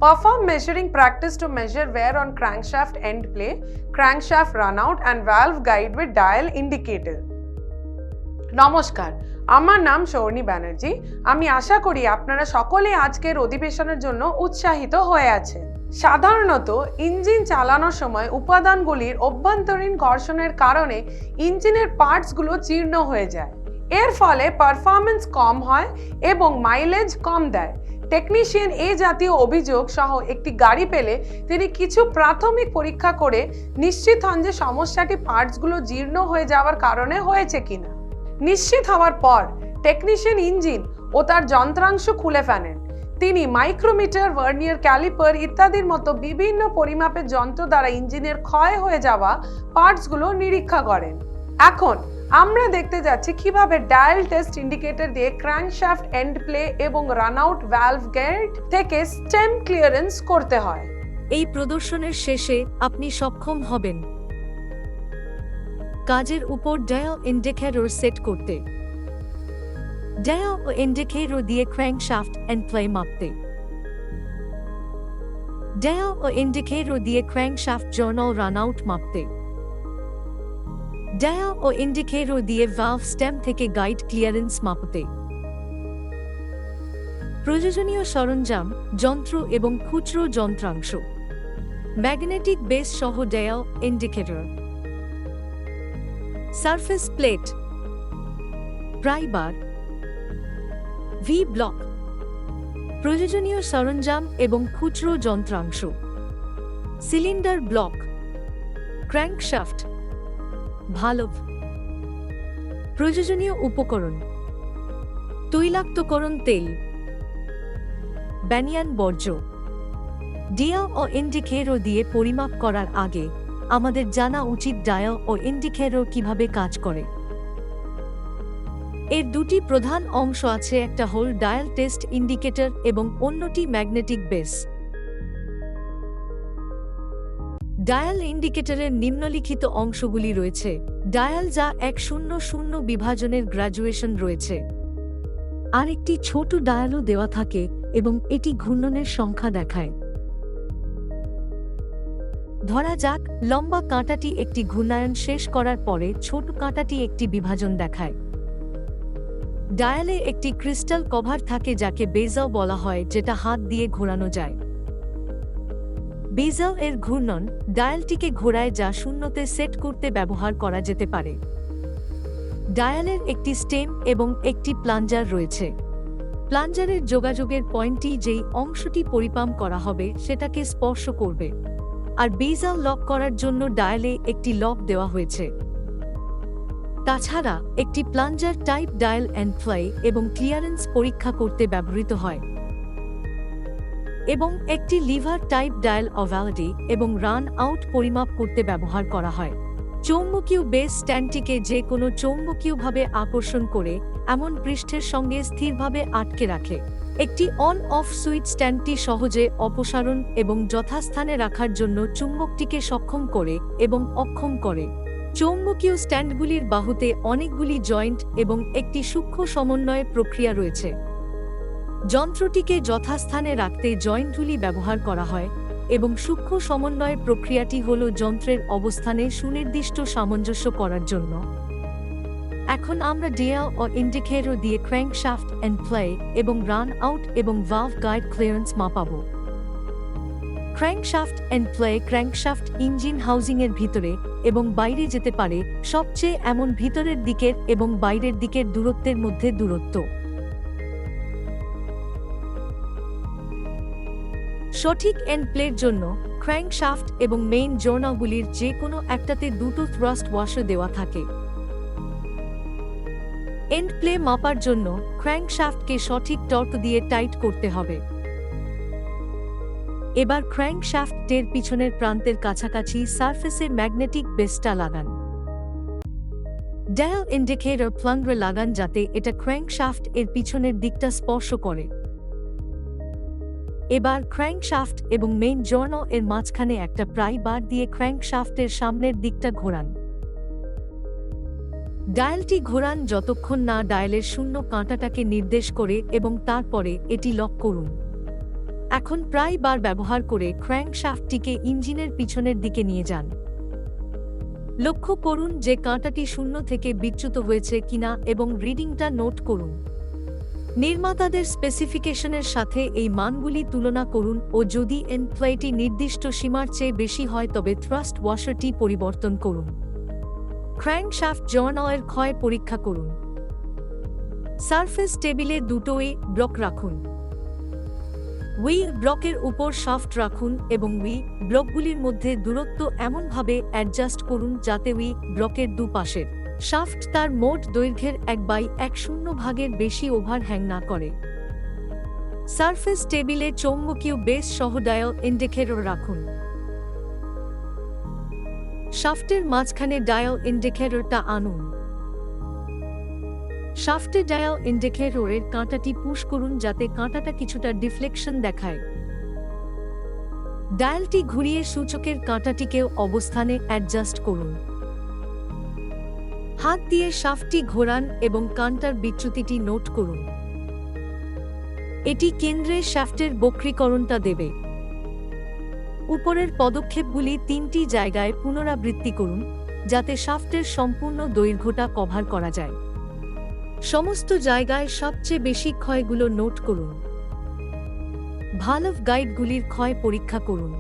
Perform measuring practice to measure wear on crankshaft end play, crankshaft runout and valve guide with dial indicator. নমস্কার, আমার নাম শর্ণী ব্যানার্জি। আমি আশা করি আপনারা সকলেই আজকের অধিবেশনের জন্য উৎসাহিত হয়ে আছেন। সাধারণত ইঞ্জিন চালানোর সময় উপাদানগুলির অভ্যন্তরীণ ঘর্ষণের কারণে ইঞ্জিনের পার্টসগুলো জীর্ণ হয়ে যায়। এর ফলে পারফরম্যান্স কম হয় এবং মাইলেজ কম দেয়। টেকনিশিয়ান এই জাতীয় অভিযোগ সহ একটি গাড়ি পেলে তিনি কিছু প্রাথমিক পরীক্ষা করে নিশ্চিত হন যে সমস্যাটি পার্টসগুলো জীর্ণ হয়ে যাওয়ার কারণে হয়েছে কিনা। নিশ্চিত হওয়ার পর টেকনিশিয়ান ইঞ্জিন ও তার যন্ত্রাংশ খুলে ফেলেন। তিনি মাইক্রোমিটার, ভার্নিয়ার ক্যালিপার ইত্যাদির মতো বিভিন্ন পরিমাপের যন্ত্র দ্বারা ইঞ্জিনের ক্ষয় হয়ে যাওয়া পার্টসগুলো নিরীক্ষা করেন। এখন আমরা দেখতে যাচ্ছি কিভাবে ডায়াল টেস্ট ইন্ডিকেটর দিয়ে ক্র্যাঙ্কশ্যাফট এন্ড প্লে এবং রানআউট ভ্যালভ গেট থেকে স্টেম ক্লিয়ারেন্স করতে হয়। এই প্রদর্শনের শেষে আপনি সক্ষম হবেন কাজের উপর ডায়াল ইন্ডিকেটর সেট করতে, ডায়াল ও ইন্ডিকেটর দিয়ে ক্র্যাঙ্কশ্যাফট এন্ড প্লে মাপতে, ডায়াল ও ইন্ডিকেটর দিয়ে ক্র্যাঙ্কশ্যাফট জার্নাল রানআউট মাপতে, ডায়াল ও ইন্ডিকেটর দিয়ে ভালভ স্টেম থেকে গাইড ক্লিয়ারেন্স মাপতে। প্রয়োজনীয় সরঞ্জাম, যন্ত্র এবং খুচরো যন্ত্রাংশ: ম্যাগনেটিক বেস সহ ডায়াল ইন্ডিকেটর, সারফেস প্লেট, প্রাই বার, ভি ব্লক। প্রয়োজনীয় সরঞ্জাম এবং খুচরো যন্ত্রাংশ: সিলিন্ডার ব্লক, ক্র্যাঙ্কশ্যাফট, ভালভ। প্রয়োজনীয় উপকরণ: তৈলাক্তকরণ তেল, ব্যানিয়ান বর্জ্য। ডায়াল ও ইন্ডিকেটর দিয়ে পরিমাপ করার আগে আমাদের জানা উচিত ডায়াল ও ইন্ডিকেটর কিভাবে কাজ করে। এর দুটি প্রধান অংশ আছে, একটা হল ডায়াল টেস্ট ইন্ডিকেটর এবং অন্যটি ম্যাগনেটিক বেস। ডায়াল ইন্ডিকেটরের নিম্নলিখিত অংশগুলি রয়েছে: ডায়াল, যা 100 বিভাজনের গ্র্যাজুয়েশন রয়েছে। আরেকটি ছোট ডায়ালও দেওয়া থাকে এবং এটি ঘূর্ণনের সংখ্যা দেখায়। ধরা যাক লম্বা কাঁটাটি একটি ঘূর্ণায়ন শেষ করার পরে ছোট কাঁটাটি একটি বিভাজন দেখায়। ডায়ালে একটি ক্রিস্টাল কভার থাকে যাকে বেজাল বলা হয়, যেটা হাত দিয়ে ঘোরানো যায়। বেজাল এর ঘূর্ণন ডায়ালটিকে ঘোরায়, যা শূন্যতে সেট করতে ব্যবহার করা যেতে পারে। ডায়ালের একটি স্টেম এবং একটি প্লাঞ্জার রয়েছে। প্লাঞ্জারের যোগাযোগের পয়েন্টটি যেই অংশটি পরিমাপ করা হবে সেটাকে স্পর্শ করবে, আর বেজাল লক করার জন্য ডায়ালে একটি লক দেওয়া হয়েছে। তাছাড়া একটি plunger type dial end play এবং ক্লিয়ারেন্স পরীক্ষা করতে ব্যবহৃত হয়, এবং একটি লিভার টাইপ ডায়াল অভ্যালিটি এবং রান আউট পরিমাপ করতে ব্যবহার করা হয়। চৌম্বকীয় বেস স্ট্যান্ডটিকে যে কোনো চৌম্বকীয়ভাবে আকর্ষণ করে এমন পৃষ্ঠের সঙ্গে স্থিরভাবে আটকে রাখে। একটি অন অফ সুইচ স্ট্যান্ডটি সহজে অপসারণ এবং যথাস্থানে রাখার জন্য চুম্বকটিকে সক্ষম করে এবং অক্ষম করে। চৌম্বকীয় স্ট্যান্ডগুলির বাহুতে অনেকগুলি জয়েন্ট এবং একটি সূক্ষ্ম সমন্বয় প্রক্রিয়া রয়েছে। যন্ত্রটিকে যথাস্থানে রাখতে জয়েন্টগুলি ব্যবহার করা হয় এবং সূক্ষ্ম সমন্বয় প্রক্রিয়াটি হল যন্ত্রের অবস্থানে সুনির্দিষ্ট সামঞ্জস্য করার জন্য। এখন আমরা ডায়াল ও ইন্ডিকেটর দিয়ে ক্র্যাঙ্কশ্যাফট এন্ড প্লে এবং রান আউট এবং ভালভ গাইড ক্লিয়ারেন্স মাপাবো। Crankshaft end play crankshaft engine হাউজিংয়ের ভিতরে এবং বাইরে যেতে পারে, সবচেয়ে এমন ভিতরের দিকের এবং বাইরের দিকের দূরত্বের মধ্যে দূরত্ব। সঠিক এন্ড প্লের জন্য ক্র্যাঙ্কশ্যাফট এবং মেইন জার্নালগুলির যে কোনো একটাতে দুটো থ্রাস্ট ওয়াশার দেওয়া থাকে। এন্ড প্লে মাপার জন্য ক্র্যাঙ্কশ্যাফটকে সঠিক টর্ক দিয়ে টাইট করতে হবে। এবার ক্র্যাঙ্কশ্যাফটের পিছনের প্রান্তের কাছাকাছি সারফেসে ম্যাগনেটিক বেসটা লাগান। ডায়াল ইন্ডিকেটর প্লাঙ্গরে লাগান যাতে এটা ক্র্যাঙ্কশ্যাফট এর পিছনের দিকটা স্পর্শ করে। এবার ক্র্যাঙ্কশ্যাফট এবং মেইন জার্নাল এর মাঝখানে একটা প্রাই বার দিয়ে ক্র্যাঙ্কশ্যাফটের সামনের দিকটা ঘোরান। ডায়ালটি ঘোরান যতক্ষণ না ডায়ালের শূন্য কাঁটাটাকে নির্দেশ করে এবং তারপরে এটি লক করুন। এখন প্রায় বার ব্যবহার করে ক্র্যাঙ্কশ্যাফটটিকে ইঞ্জিনের পিছনের দিকে নিয়ে যান। লক্ষ্য করুন যে কাঁটাটি শূন্য থেকে বিচ্যুত হয়েছে কিনা এবং রিডিংটা নোট করুন। নির্মাতাদের স্পেসিফিকেশনের সাথে এই মানগুলি তুলনা করুন ও যদি এন্ড প্লেটি নির্দিষ্ট সীমার চেয়ে বেশি হয় তবে থ্রাস্ট ওয়াশারটি পরিবর্তন করুন। ক্র্যাঙ্কশ্যাফট জর্নালের ক্ষয় পরীক্ষা করুন। সারফেস টেবিলে দুটোই ব্লক রাখুন। হুইল ব্লকের উপর শাফট রাখুন এবং হুইল ব্লকগুলির মধ্যে দূরত্ব এমনভাবে অ্যাডজাস্ট করুন যাতে হুইল ব্লকের দুপাশের শাফট তার মোট দৈর্ঘ্যের 1/10 বেশি ওভারহ্যাং না করে। সারফেস টেবিলে চৌম্বকীয় বেস সহ ডায়াল ইন্ডিকেটর রাখুন। শাফটের মাঝখানে ডায়াল ইন্ডিকেটরটা আনুন। শাফটে ডায়াল ইন্ডিকেটরের কাঁটাটি পুশ করুন যাতে কাঁটাটা কিছুটা ডিফ্লেকশন দেখায়। ডায়ালটি ঘুরিয়ে সূচকের কাঁটাটিকেও অবস্থানে অ্যাডজাস্ট করুন। হাত দিয়ে শাফটটি ঘোরান এবং কাঁটার বিচ্যুতিটি নোট করুন। এটি কেন্দ্রে শ্যাফটের বক্রীকরণটা দেবে। উপরের পদক্ষেপগুলি 3টি জায়গায় পুনরাবৃত্তি করুন যাতে শাফটের সম্পূর্ণ দৈর্ঘ্যটা কভার করা যায়। সমস্ত জায়গায় সবচেয়ে বেশি ক্ষয়গুলো নোট করুন। ভালভ গাইডগুলির ক্ষয় পরীক্ষা করুন।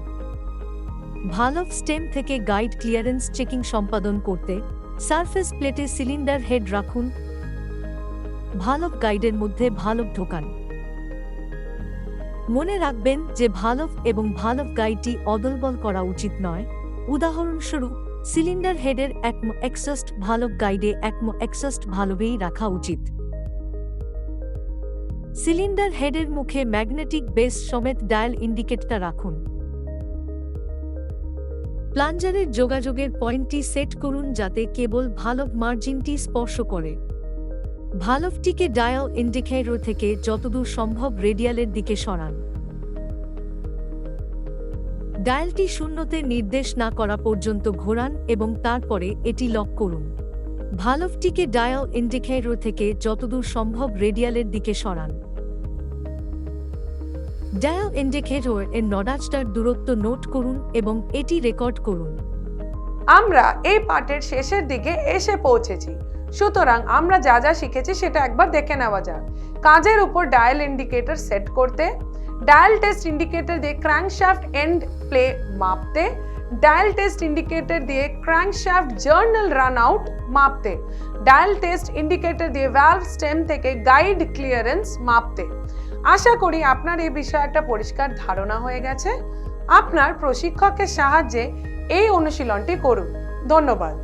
ভালভ স্টেম থেকে গাইড ক্লিয়ারেন্স চেকিং সম্পাদন করতে সারফেস প্লেটে সিলিন্ডার হেড রাখুন। ভালভ গাইডের মধ্যে ভালভ ঢোকান। মনে রাখবেন যে ভালভ এবং ভালভ গাইডটি অদলবল করা উচিত নয়। উদাহরণস্বরূপ সিলিন্ডার হেডের একম এক্সস্ট ভালভ গাইডে একম এক্সস্ট ভালভেই রাখা উচিত। সিলিন্ডার হেডের মুখে ম্যাগনেটিক বেস সমেত ডায়াল ইন্ডিকেটরটা রাখুন। প্লাঞ্জারের যোগাযোগের পয়েন্টটি সেট করুন যাতে কেবল ভালভ মার্জিনটি স্পর্শ করে। ভালভটিকে ডায়াল ইন্ডিকেটর থেকে যতদূর সম্ভব রেডিয়ালের দিকে সরান। ডায়ালটি শূন্যতে নির্দেশ না করা পর্যন্ত ঘোরান এবং তারপরে এটি লক করুন। ভালভটিকে ডায়াল ইন্ডিকেটর থেকে যতদূর সম্ভব রেডিয়ালের দিকে সরান। ডায়াল ইন্ডিকেটর এর নড়াচড়ার দূরত্ব নোট করুন এবং এটি রেকর্ড করুন। আমরা এই পাঠের শেষের দিকে এসে পৌঁছেছি, সুতরাং আমরা যা যা শিখেছি সেটা একবার দেখে নেওয়া যাক। কাজের উপর ডায়াল ইন্ডিকেটর সেট করতে, ডায়াল টেস্ট ইন্ডিকেটর দিয়ে ক্র্যাঙ্কশ্যাফট এন্ড প্লে মাপতে, ডায়াল টেস্ট ইন্ডিকেটর দিয়ে ক্র্যাঙ্কশ্যাফট জার্নাল রান আউট মাপতে, ডায়াল টেস্ট ইন্ডিকেটর দিয়ে ভ্যালভ স্টেম থেকে গাইড ক্লিয়ারেন্স মাপতে। আশা করি আপনার এই বিষয়ে একটা পরিষ্কার ধারণা হয়ে গেছে। আপনার প্রশিক্ষকের সাহায্যে এই অনুশীলনটি করুন। ধন্যবাদ।